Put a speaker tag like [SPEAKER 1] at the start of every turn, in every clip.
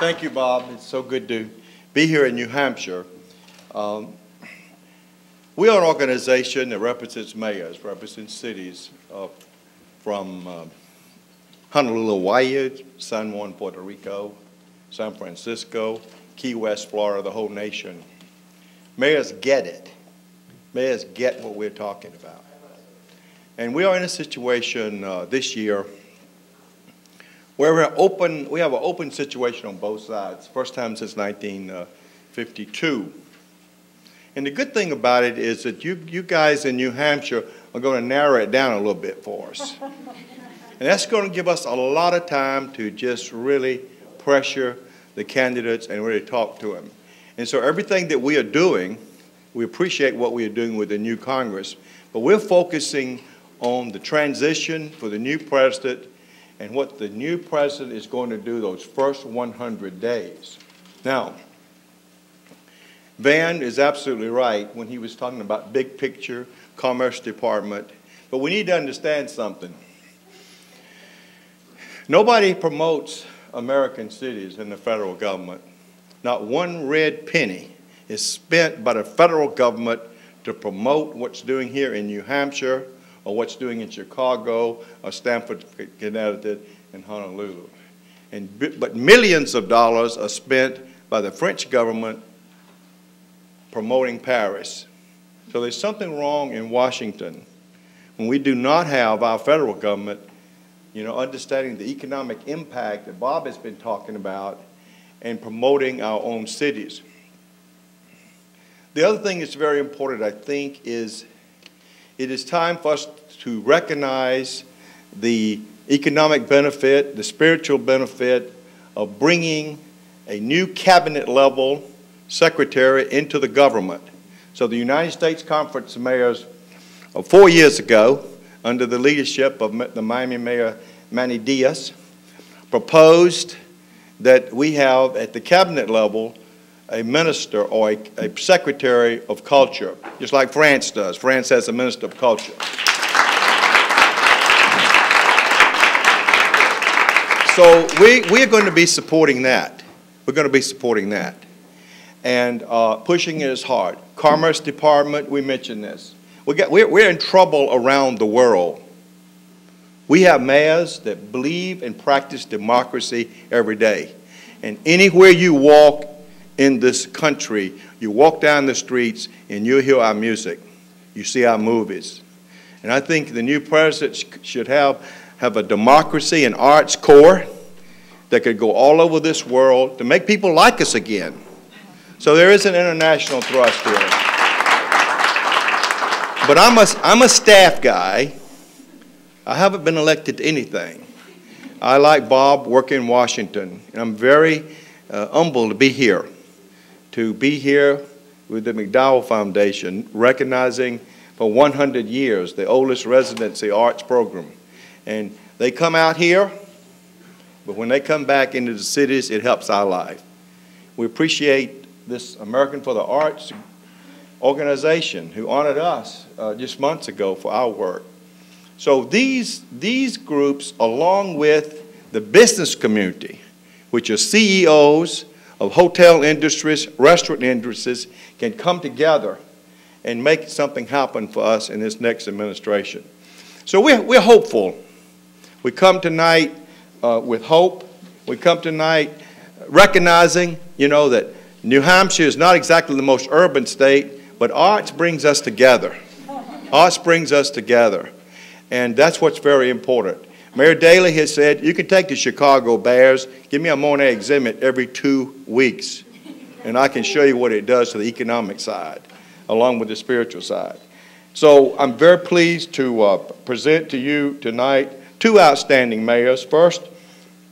[SPEAKER 1] Thank you, Bob. It's so good to be here in New Hampshire. We are an organization that represents mayors, represents cities from Honolulu, Hawaii, San Juan, Puerto Rico, San Francisco, Key West, Florida, the whole nation. Mayors get it. Mayors get what we're talking about. And we are in a situation this year where we have an open situation on both sides, first time since 1952. And the good thing about it is that you guys in New Hampshire are going to narrow it down a little bit for us. And that's going to give us a lot of time to just really pressure the candidates and really talk to them. And so everything that we are doing, we appreciate what we are doing with the new Congress, but we're focusing on the transition for the new president and what the new president is going to do those first 100 days. Now, Van is absolutely right when he was talking about big picture, Commerce Department, but we need to understand something. Nobody promotes American cities in the federal government. Not one red penny is spent by the federal government to promote what's doing here in New Hampshire or what's doing in Chicago or Stamford, Connecticut, and Honolulu. But millions of dollars are spent by the French government promoting Paris. So there's something wrong in Washington when we do not have our federal government, understanding the economic impact that Bob has been talking about and promoting our own cities. The other thing that's very important, I think, is it is time for us to recognize the economic benefit, the spiritual benefit of bringing a new cabinet-level secretary into the government. So the United States Conference of Mayors 4 years ago, under the leadership of the Miami Mayor Manny Diaz, proposed that we have at the cabinet level a minister or a secretary of culture, just like France does. France has a minister of culture. So we are going to be supporting that. We're going to be supporting that and pushing it as hard. Commerce Department, we mentioned this. We're in trouble around the world. We have mayors that believe and practice democracy every day. And anywhere you walk in this country, you walk down the streets and you hear our music. You see our movies. And I think the new president should have a democracy and arts core that could go all over this world to make people like us again. So there is an international thrust here. But I'm a staff guy. I haven't been elected to anything. I, like Bob, work in Washington. And I'm very humbled to be here with the McDowell Foundation, recognizing for 100 years the oldest residency arts program. And they come out here, but when they come back into the cities, it helps our life. We appreciate this American for the Arts organization who honored us just months ago for our work. So these groups, along with the business community, which are CEOs of hotel industries, restaurant industries, can come together and make something happen for us in this next administration. So we're hopeful. We come tonight with hope. We come tonight recognizing, that New Hampshire is not exactly the most urban state, but arts brings us together. Arts brings us together. And that's what's very important. Mayor Daley has said, you can take the Chicago Bears, give me a Monet exhibit every 2 weeks, and I can show you what it does to the economic side, along with the spiritual side. So I'm very pleased to present to you tonight two outstanding mayors. First,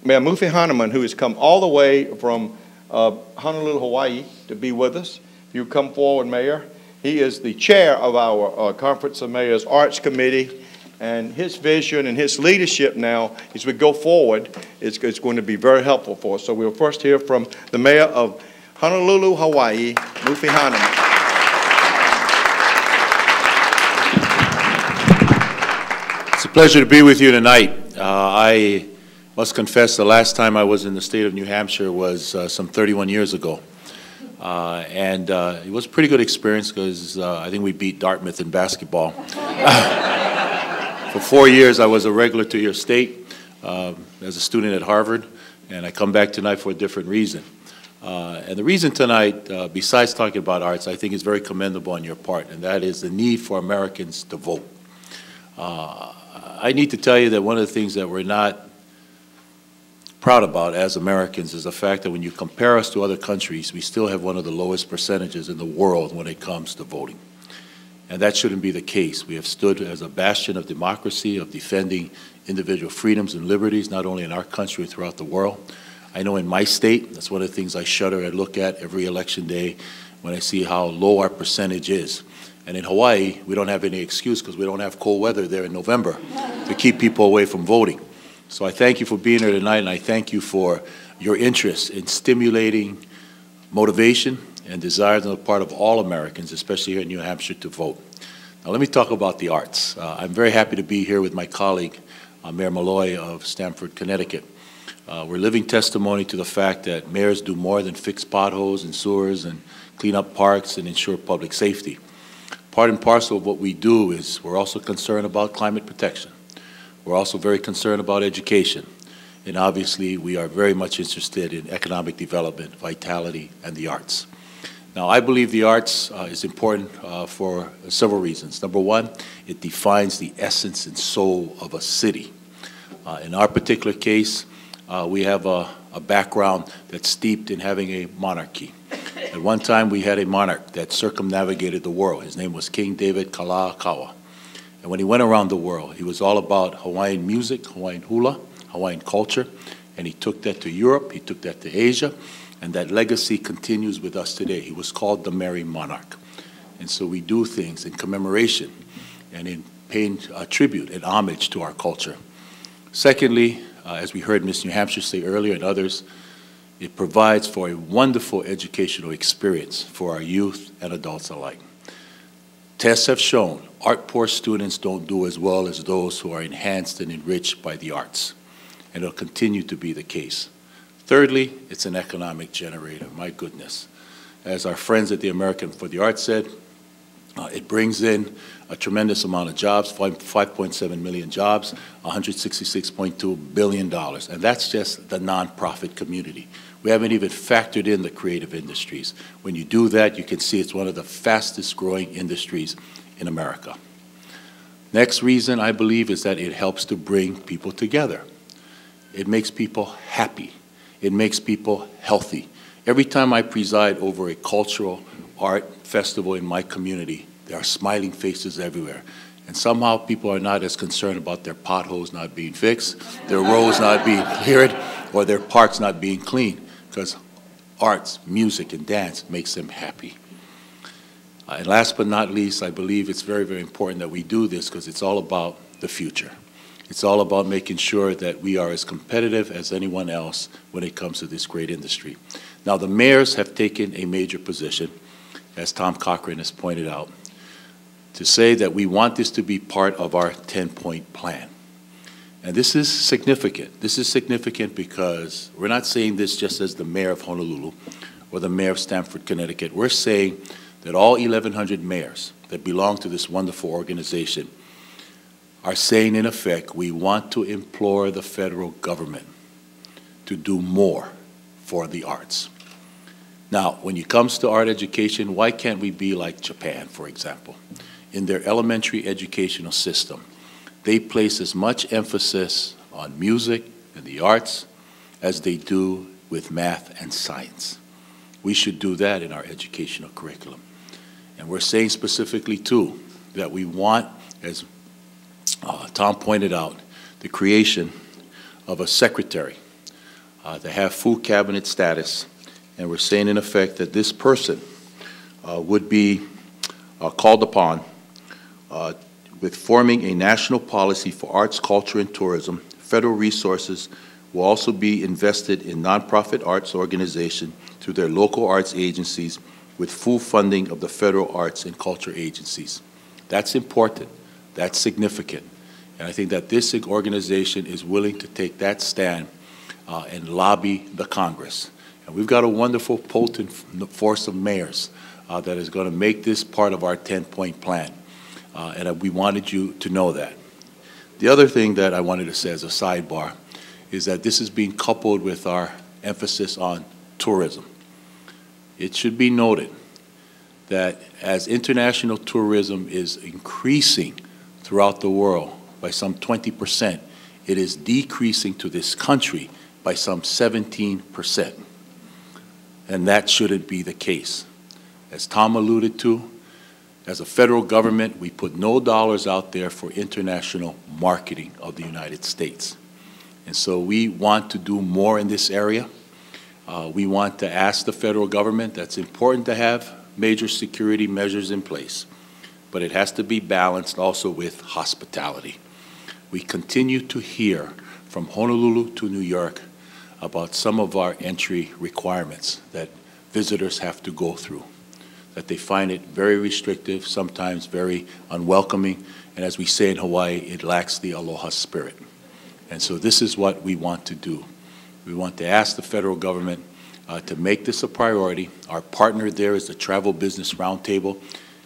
[SPEAKER 1] Mayor Mufi Hanneman, who has come all the way from Honolulu, Hawaii, to be with us. If you come forward, Mayor. He is the chair of our Conference of Mayors Arts Committee. And his vision and his leadership now, as we go forward, is going to be very helpful for us. So we'll first hear from the mayor of Honolulu, Hawaii, Mufi Hanneman.
[SPEAKER 2] It's a pleasure to be with you tonight. I Must confess, the last time I was in the state of New Hampshire was some 31 years ago. It was a pretty good experience because I think we beat Dartmouth in basketball. For 4 years, I was a regular to your state as a student at Harvard, and I come back tonight for a different reason. And the reason tonight, besides talking about arts, I think is very commendable on your part, and that is the need for Americans to vote. I need to tell you that one of the things that we're not proud about as Americans is the fact that when you compare us to other countries, we still have one of the lowest percentages in the world when it comes to voting. And that shouldn't be the case. We have stood as a bastion of democracy, of defending individual freedoms and liberties, not only in our country, but throughout the world. I know in my state, that's one of the things I shudder and look at every election day when I see how low our percentage is. And in Hawaii, we don't have any excuse because we don't have cold weather there in November to keep people away from voting. So I thank you for being here tonight, and I thank you for your interest in stimulating motivation and desires on the part of all Americans, especially here in New Hampshire, to vote. Now let me talk about the arts. I'm very happy to be here with my colleague, Mayor Malloy of Stamford, Connecticut. We're living testimony to the fact that mayors do more than fix potholes and sewers and clean up parks and ensure public safety. Part and parcel of what we do is we're also concerned about climate protection. We're also very concerned about education. And obviously, we are very much interested in economic development, vitality, and the arts. Now, I believe the arts is important for several reasons. Number one, it defines the essence and soul of a city. In our particular case, we have a background that's steeped in having a monarchy. At one time, we had a monarch that circumnavigated the world. His name was King David Kalakaua. And when he went around the world, he was all about Hawaiian music, Hawaiian hula, Hawaiian culture, and he took that to Europe, he took that to Asia, and that legacy continues with us today. He was called the Merry Monarch. And so we do things in commemoration and in paying tribute and homage to our culture. Secondly, as we heard Miss New Hampshire say earlier and others, it provides for a wonderful educational experience for our youth and adults alike. Tests have shown art-poor students don't do as well as those who are enhanced and enriched by the arts, and it'll continue to be the case. Thirdly, it's an economic generator, my goodness. As our friends at the American for the Arts said, it brings in a tremendous amount of jobs, 5.7 million jobs, $166.2 billion, and that's just the nonprofit community. We haven't even factored in the creative industries. When you do that, you can see it's one of the fastest growing industries in America. Next reason, I believe, is that it helps to bring people together. It makes people happy. It makes people healthy. Every time I preside over a cultural art festival in my community, there are smiling faces everywhere. And somehow people are not as concerned about their potholes not being fixed, their roads not being cleared, or their parks not being clean, because arts, music, and dance makes them happy. And last but not least, I believe it's very, very important that we do this because it's all about the future. It's all about making sure that we are as competitive as anyone else when it comes to this great industry. Now, the mayors have taken a major position, as Tom Cochran has pointed out, to say that we want this to be part of our 10-point plan. And this is significant. This is significant because we're not saying this just as the mayor of Honolulu or the mayor of Stamford, Connecticut. We're saying that all 1,100 mayors that belong to this wonderful organization are saying, in effect, we want to implore the federal government to do more for the arts. Now, when it comes to art education, why can't we be like Japan, for example? In their elementary educational system, they place as much emphasis on music and the arts as they do with math and science. We should do that in our educational curriculum. And we're saying specifically, too, that we want, as Tom pointed out, the creation of a secretary to have full cabinet status. And we're saying, in effect, that this person would be called upon with forming a national policy for arts, culture, and tourism. Federal resources will also be invested in nonprofit arts organizations through their local arts agencies with full funding of the federal arts and culture agencies. That's important. That's significant. And I think that this organization is willing to take that stand and lobby the Congress. And we've got a wonderful, potent force of mayors that is going to make this part of our 10-point plan. And we wanted you to know that. The other thing that I wanted to say as a sidebar is that this is being coupled with our emphasis on tourism. It should be noted that as international tourism is increasing throughout the world by some 20%, it is decreasing to this country by some 17%. And that shouldn't be the case. As Tom alluded to, as a federal government, we put no dollars out there for international marketing of the United States. And so we want to do more in this area. We want to ask the federal government, that's important to have major security measures in place, but it has to be balanced also with hospitality. We continue to hear from Honolulu to New York about some of our entry requirements that visitors have to go through, that they find it very restrictive, sometimes very unwelcoming, and as we say in Hawaii, it lacks the aloha spirit. And so this is what we want to do. We want to ask the federal government to make this a priority. Our partner there is the Travel Business Roundtable,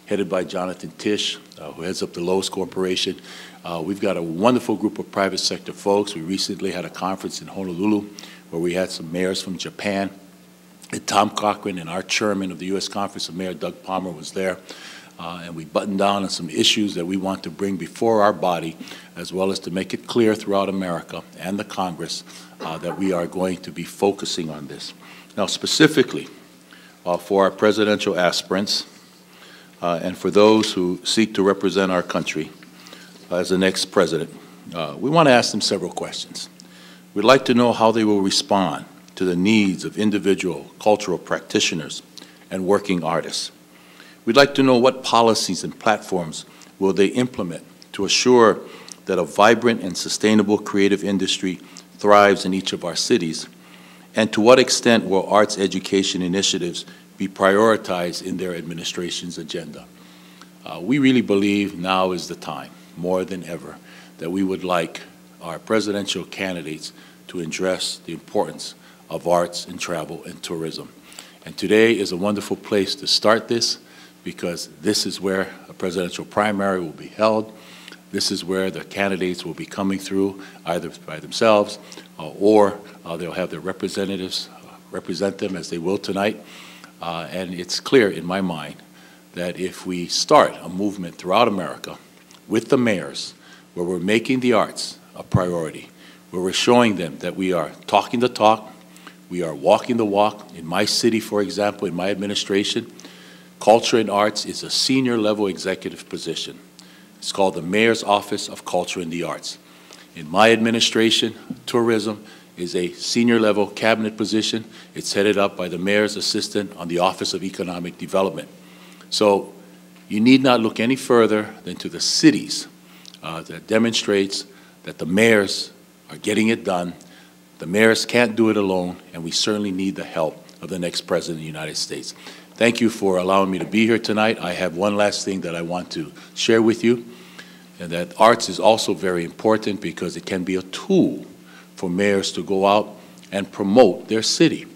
[SPEAKER 2] headed by Jonathan Tisch, who heads up the Lowe's Corporation. We've got a wonderful group of private sector folks. We recently had a conference in Honolulu where we had some mayors from Japan. And Tom Cochran and our chairman of the U.S. Conference of Mayor, Doug Palmer, was there. And we buttoned down on some issues that we want to bring before our body, as well as to make it clear throughout America and the Congress that we are going to be focusing on this. Now, specifically, for our presidential aspirants and for those who seek to represent our country as the next president, we want to ask them several questions. We'd like to know how they will respond to the needs of individual cultural practitioners and working artists. We'd like to know what policies and platforms will they implement to assure that a vibrant and sustainable creative industry thrives in each of our cities, and to what extent will arts education initiatives be prioritized in their administration's agenda. We really believe now is the time, more than ever, that we would like our presidential candidates to address the importance of arts and travel and tourism. And today is a wonderful place to start this, because this is where a presidential primary will be held. This is where the candidates will be coming through either by themselves or they'll have their representatives represent them as they will tonight. And it's clear in my mind that if we start a movement throughout America with the mayors where we're making the arts a priority, where we're showing them that we are talking the talk, we are walking the walk. In my city, for example, in my administration, culture and arts is a senior level executive position. It's called the Mayor's Office of Culture and the Arts. In my administration, tourism is a senior level cabinet position. It's headed up by the Mayor's Assistant on the Office of Economic Development. So you need not look any further than to the cities that demonstrates that the mayors are getting it done. The mayors can't do it alone, and we certainly need the help of the next President of the United States. Thank you for allowing me to be here tonight. I have one last thing that I want to share with you, and that arts is also very important because it can be a tool for mayors to go out and promote their city.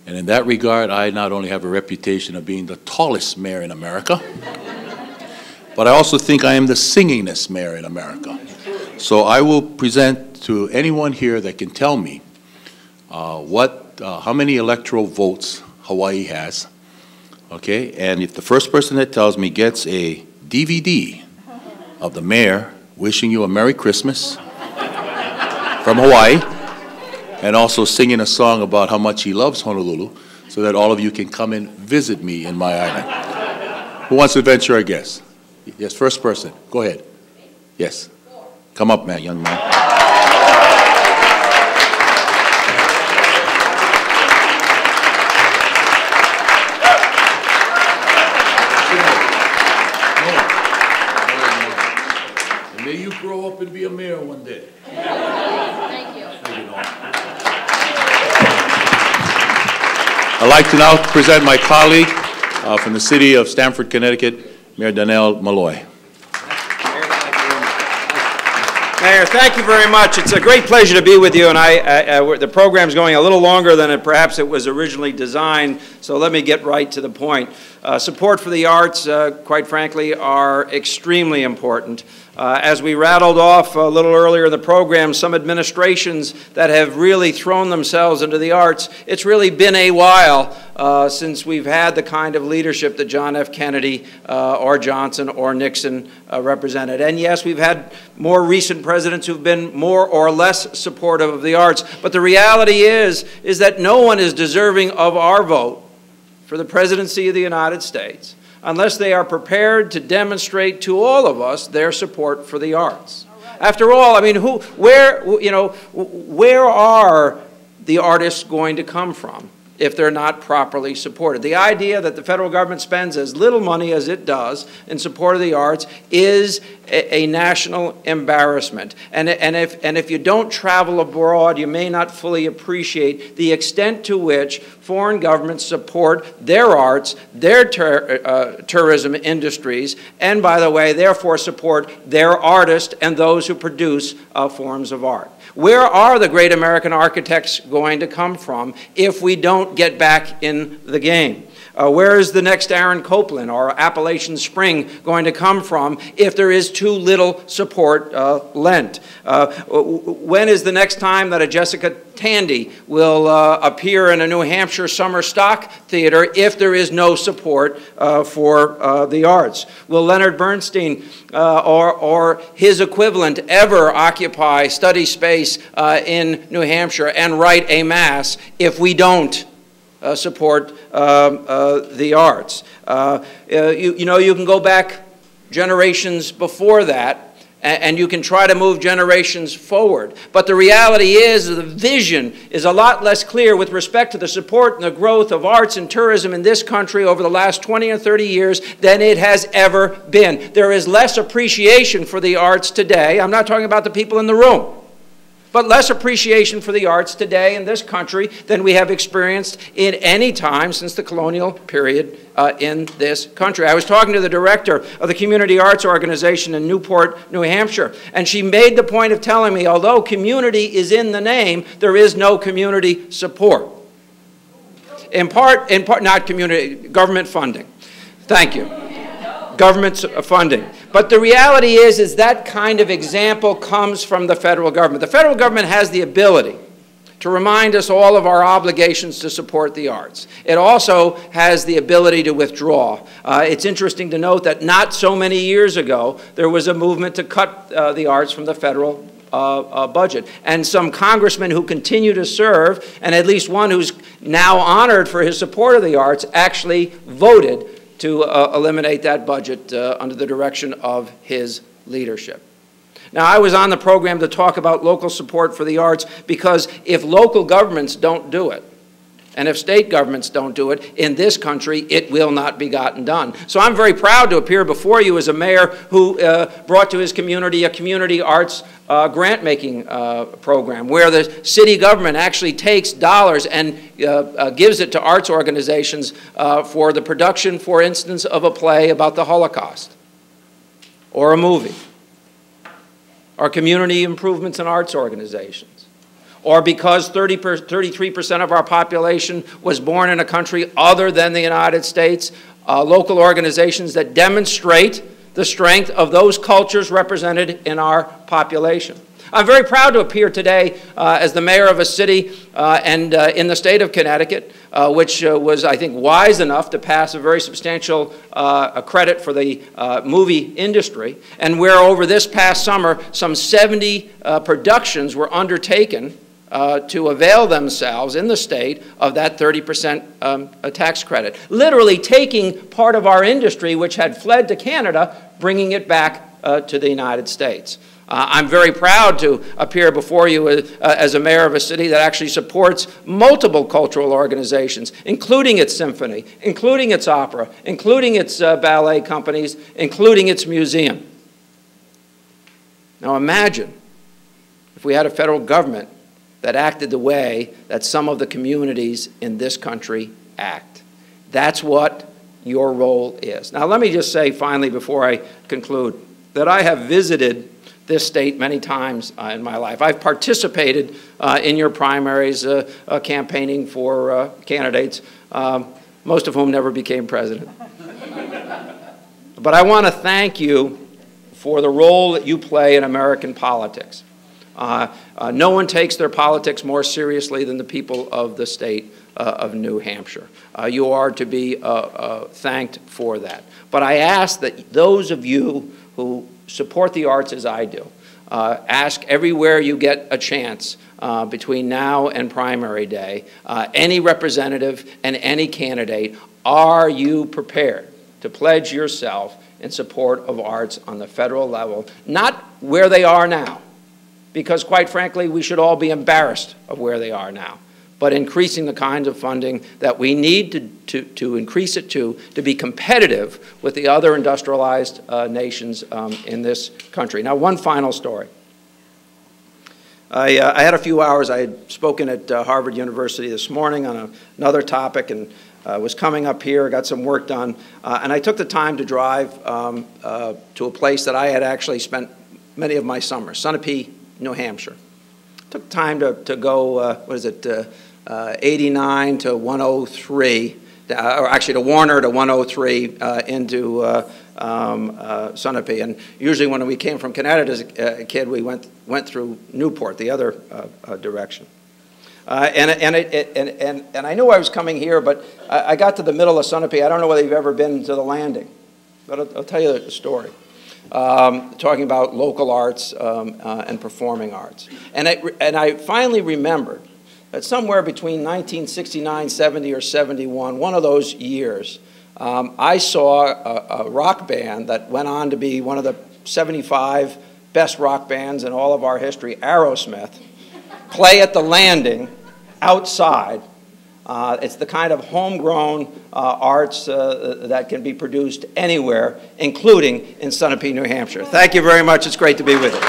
[SPEAKER 2] And in that regard, I not only have a reputation of being the tallest mayor in America, but I also think I am the singingest mayor in America. So I will present to anyone here that can tell me how many electoral votes Hawaii has. Okay, and if the first person that tells me gets a DVD of the mayor wishing you a Merry Christmas from Hawaii, and also singing a song about how much he loves Honolulu, so that all of you can come and visit me in my island. Who wants to venture a guess? Yes, first person. Go ahead. Yes. Come up, man, young man. May you grow up and be a mayor one day.
[SPEAKER 3] Thank you.
[SPEAKER 2] I'd like to now present my colleague from the city of Stamford, Connecticut, Mayor Donnell Malloy.
[SPEAKER 4] Mayor, thank you very much. It's a great pleasure to be with you, and the program's going a little longer than perhaps it was originally designed, so let me get right to the point. Support for the arts, quite frankly, are extremely important. As we rattled off a little earlier in the program, some administrations that have really thrown themselves into the arts, it's really been a while since we've had the kind of leadership that John F. Kennedy or Johnson or Nixon represented. And yes, we've had more recent presidents who've been more or less supportive of the arts, but the reality is that no one is deserving of our vote for the presidency of the United States unless they are prepared to demonstrate to all of us their support for the arts. After all, I mean, where are the artists going to come from if they're not properly supported? The idea that the federal government spends as little money as it does in support of the arts is a national embarrassment. And if you don't travel abroad, you may not fully appreciate the extent to which foreign governments support their arts, their tourism industries, and, by the way, therefore support their artists and those who produce forms of art. Where are the great American architects going to come from if we don't get back in the game? Where is the next Aaron Copland or Appalachian Spring going to come from if there is too little support lent? When is the next time that a Jessica Tandy will appear in a New Hampshire summer stock theater if there is no support for the arts? Will Leonard Bernstein or his equivalent ever occupy study space in New Hampshire and write a mass if we don't support the arts? You know, you can go back generations before that, and you can try to move generations forward. But the reality is the vision is a lot less clear with respect to the support and the growth of arts and tourism in this country over the last 20 or 30 years than it has ever been. There is less appreciation for the arts today. I'm not talking about the people in the room, but less appreciation for the arts today in this country than we have experienced in any time since the colonial period in this country. I was talking to the director of the Community Arts Organization in Newport, New Hampshire, and she made the point of telling me, although community is in the name, there is no community support. In part, not community, government funding. Thank you. Government funding. But the reality is that kind of example comes from the federal government. The federal government has the ability to remind us all of our obligations to support the arts. It also has the ability to withdraw. It's interesting to note that not so many years ago, there was a movement to cut the arts from the federal budget. And some congressmen who continue to serve, and at least one who's now honored for his support of the arts, actually voted to eliminate that budget under the direction of his leadership. Now, I was on the program to talk about local support for the arts because if local governments don't do it, and if state governments don't do it, in this country, it will not be gotten done. So I'm very proud to appear before you as a mayor who brought to his community a community arts grant-making program where the city government actually takes dollars and gives it to arts organizations for the production, for instance, of a play about the Holocaust, or a movie, or community improvements in arts organizations. Or because 33% of our population was born in a country other than the United States, local organizations that demonstrate the strength of those cultures represented in our population. I'm very proud to appear today as the mayor of a city and in the state of Connecticut, which was, I think, wise enough to pass a very substantial credit for the movie industry, and where over this past summer, some 70 productions were undertaken to avail themselves in the state of that 30% tax credit. Literally taking part of our industry, which had fled to Canada, bringing it back to the United States. I'm very proud to appear before you as a mayor of a city that actually supports multiple cultural organizations, including its symphony, including its opera, including its ballet companies, including its museum. Now imagine if we had a federal government that acted the way that some of the communities in this country act. That's what your role is. Now, let me just say finally before I conclude that I have visited this state many times in my life. I've participated in your primaries campaigning for candidates, most of whom never became president. But I want to thank you for the role that you play in American politics. No one takes their politics more seriously than the people of the state of New Hampshire. You are to be thanked for that. But I ask that those of you who support the arts as I do, ask everywhere you get a chance between now and primary day, any representative and any candidate, are you prepared to pledge yourself in support of arts on the federal level, not where they are now, because quite frankly, we should all be embarrassed of where they are now, but increasing the kinds of funding that we need to increase it to be competitive with the other industrialized nations in this country. Now, one final story. I had a few hours. I had spoken at Harvard University this morning on another topic and was coming up here, got some work done, and I took the time to drive to a place that I had actually spent many of my summers, Sunapee, New Hampshire. Took time to go, 89 to 103, or actually to Warner to 103 into Sunapee. And usually when we came from Connecticut as a kid, we went through Newport, the other direction. And I knew I was coming here, but I got to the middle of Sunapee. I don't know whether you've ever been to the landing, but I'll tell you the story. Talking about local arts and performing arts. And I finally remembered that somewhere between 1969, 70, or 71, one of those years, I saw a rock band that went on to be one of the 75 best rock bands in all of our history, Aerosmith, play at the landing outside. It's the kind of homegrown arts that can be produced anywhere, including in Sunapee, New Hampshire. Thank you very much. It's great to be with you.